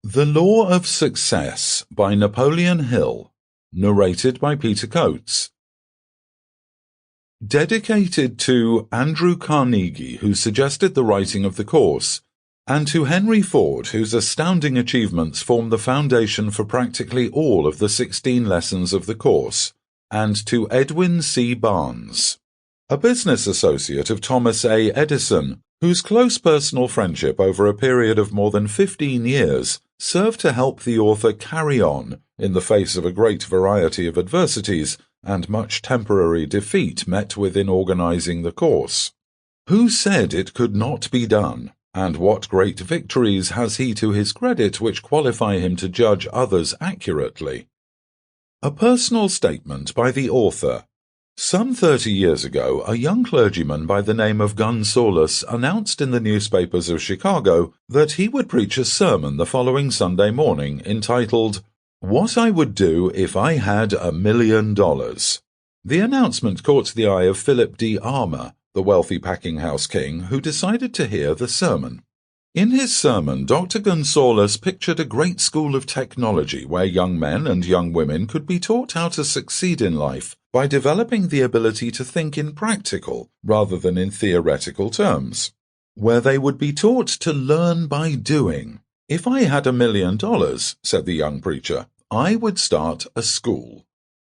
The Law of Success by Napoleon Hill, narrated by Peter Coates. Dedicated to Andrew Carnegie, who suggested the writing of the course, and to Henry Ford, whose astounding achievements form the foundation for practically all of the 16 lessons of the course, and to Edwin C. Barnes, a business associate of Thomas A. Edison, whose close personal friendship over a period of more than 15 years served to help the author carry on in the face of a great variety of adversities and much temporary defeat met with in organizing the course. Who said it could not be done, and what great victories has he to his credit which qualify him to judge others accurately? A personal statement by the author. Some 30 years ago, a young clergyman by the name of Gunsaulus announced in the newspapers of Chicago that he would preach a sermon the following Sunday morning entitled, "What I Would Do If I Had $1 Million." The announcement caught the eye of Philip D. Armour, the wealthy packing house king, who decided to hear the sermon. In his sermon, Dr. Gunsaulus pictured a great school of technology where young men and young women could be taught how to succeed in life by developing the ability to think in practical rather than in theoretical terms, where they would be taught to learn by doing. "If I had $1 million," said the young preacher, "I would start a school."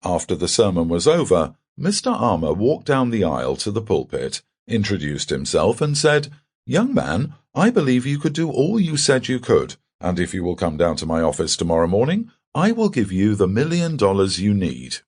After the sermon was over, Mr. Armour walked down the aisle to the pulpit, introduced himself, and said, "Young man, I believe you could do all you said you could, and if you will come down to my office tomorrow morning, I will give you the $1 million you need."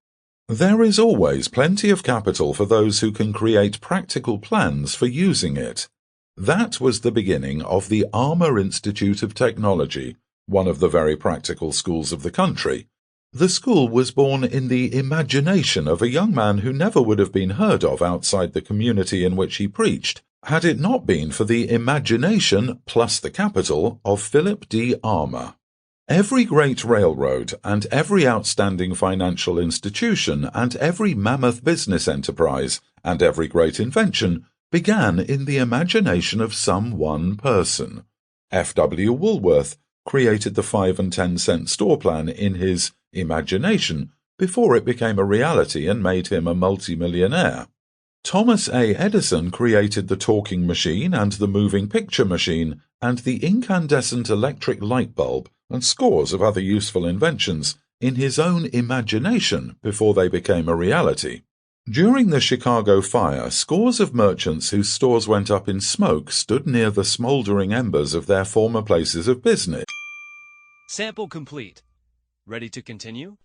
There is always plenty of capital for those who can create practical plans for using it. That was the beginning of the Armour Institute of Technology, one of the very practical schools of the country. The school was born in the imagination of a young man who never would have been heard of outside the community in which he preached, had it not been for the imagination plus the capital of Philip D. Armour. Every great railroad and every outstanding financial institution and every mammoth business enterprise and every great invention began in the imagination of some one person. F.W. Woolworth created the 5 and 10 cent store plan in his imagination before it became a reality and made him a multimillionaire. Thomas A. Edison created the talking machine and the moving picture machine and the incandescent electric light bulb and scores of other useful inventions in his own imagination before they became a reality. During the Chicago fire, scores of merchants whose stores went up in smoke stood near the smoldering embers of their former places of business. Sample complete. Ready to continue?